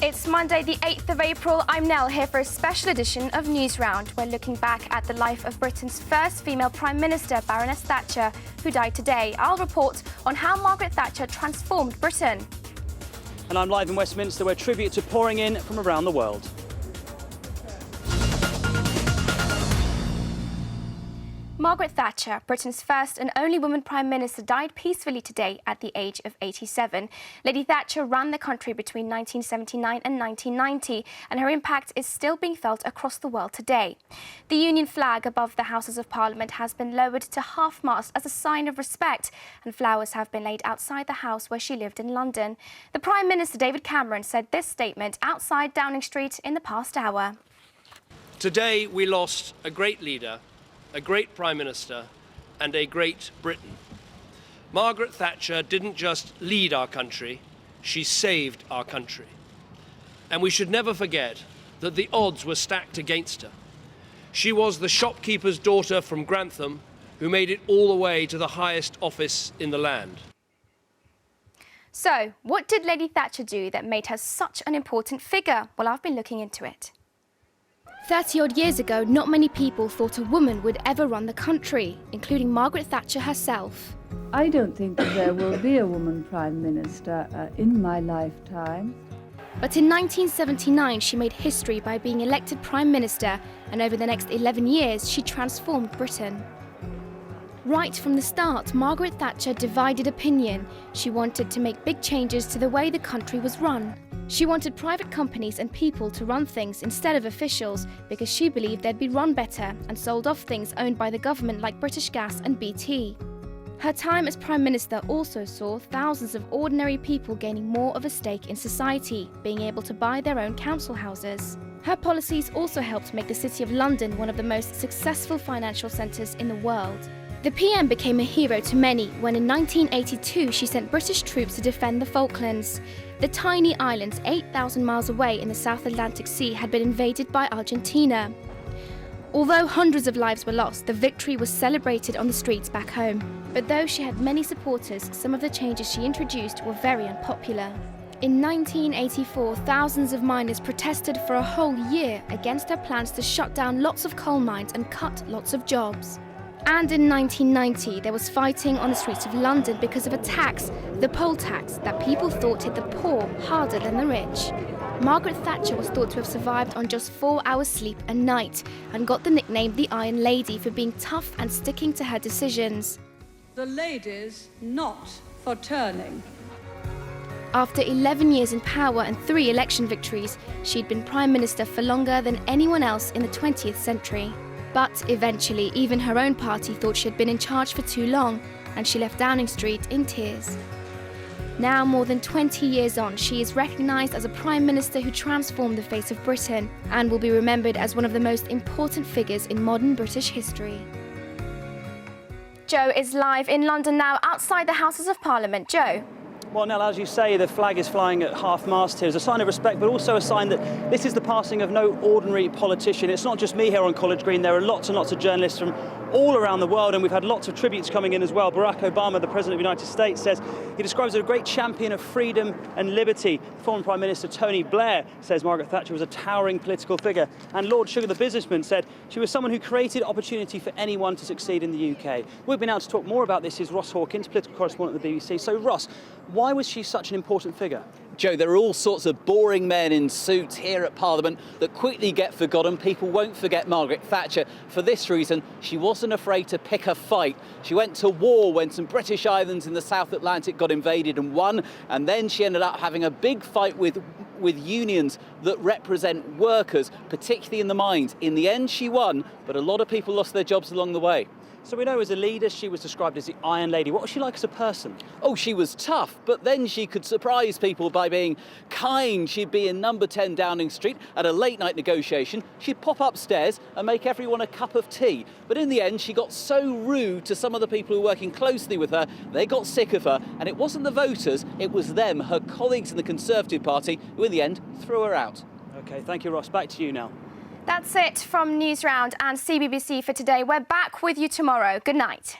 It's Monday, the 8th of April. I'm Nell, here for a special edition of Newsround. We're looking back at the life of Britain's first female Prime Minister, Baroness Thatcher, who died today. I'll report on how Margaret Thatcher transformed Britain. And I'm live in Westminster, where tributes are pouring in from around the world. Margaret Thatcher, Britain's first and only woman Prime Minister, died peacefully today at the age of 87. Lady Thatcher ran the country between 1979 and 1990, and her impact is still being felt across the world today. The Union flag above the Houses of Parliament has been lowered to half-mast as a sign of respect, and flowers have been laid outside the house where she lived in London. The Prime Minister, David Cameron, said this statement outside Downing Street in the past hour. Today we lost a great leader, a great Prime Minister and a great Britain. Margaret Thatcher didn't just lead our country, she saved our country. And we should never forget that the odds were stacked against her. She was the shopkeeper's daughter from Grantham who made it all the way to the highest office in the land. So, what did Lady Thatcher do that made her such an important figure? Well, I've been looking into it. 30-odd years ago, not many people thought a woman would ever run the country, including Margaret Thatcher herself. I don't think that there will be a woman Prime Minister in my lifetime. But in 1979, she made history by being elected Prime Minister, and over the next 11 years, she transformed Britain. Right from the start, Margaret Thatcher divided opinion. She wanted to make big changes to the way the country was run. She wanted private companies and people to run things instead of officials because she believed they'd be run better, and sold off things owned by the government like British Gas and BT. Her time as Prime Minister also saw thousands of ordinary people gaining more of a stake in society, being able to buy their own council houses. Her policies also helped make the City of London one of the most successful financial centres in the world. The PM became a hero to many when in 1982 she sent British troops to defend the Falklands. The tiny islands 8,000 miles away in the South Atlantic Sea had been invaded by Argentina. Although hundreds of lives were lost, the victory was celebrated on the streets back home. But though she had many supporters, some of the changes she introduced were very unpopular. In 1984, thousands of miners protested for a whole year against her plans to shut down lots of coal mines and cut lots of jobs. And in 1990, there was fighting on the streets of London because of a tax, the poll tax, that people thought hit the poor harder than the rich. Margaret Thatcher was thought to have survived on just 4 hours sleep a night and got the nickname the Iron Lady for being tough and sticking to her decisions. The ladies not for turning. After 11 years in power and 3 election victories, she'd been Prime Minister for longer than anyone else in the 20th century. But eventually, even her own party thought she had been in charge for too long, and she left Downing Street in tears. Now, more than 20 years on, she is recognised as a Prime Minister who transformed the face of Britain and will be remembered as one of the most important figures in modern British history. Joe is live in London now, outside the Houses of Parliament. Joe. Well, Nell, as you say, the flag is flying at half-mast here as a sign of respect, but also a sign that this is the passing of no ordinary politician. It's not just me here on College Green. There are lots and lots of journalists from all around the world, and we've had lots of tributes coming in as well. Barack Obama, the President of the United States, says he describes her as a great champion of freedom and liberty. Former Prime Minister Tony Blair says Margaret Thatcher was a towering political figure. And Lord Sugar, the businessman, said she was someone who created opportunity for anyone to succeed in the UK. We've been out to talk more about this is Ross Hawkins, political correspondent at the BBC. So, Ross, why was she such an important figure? Joe, there are all sorts of boring men in suits here at Parliament that quickly get forgotten. People won't forget Margaret Thatcher. For this reason, she wasn't afraid to pick a fight. She went to war when some British islands in the South Atlantic got invaded and won, and then she ended up having a big fight with unions that represent workers, particularly in the mines. In the end, she won, but a lot of people lost their jobs along the way. So we know as a leader, she was described as the Iron Lady. What was she like as a person? Oh, she was tough, but then she could surprise people by being kind. She'd be in number 10 Downing Street at a late-night negotiation. She'd pop upstairs and make everyone a cup of tea. But in the end, she got so rude to some of the people who were working closely with her, they got sick of her. And it wasn't the voters, it was them, her colleagues in the Conservative Party, who in the end threw her out. OK, thank you, Ross. Back to you now. That's it from Newsround and CBBC for today. We're back with you tomorrow. Good night.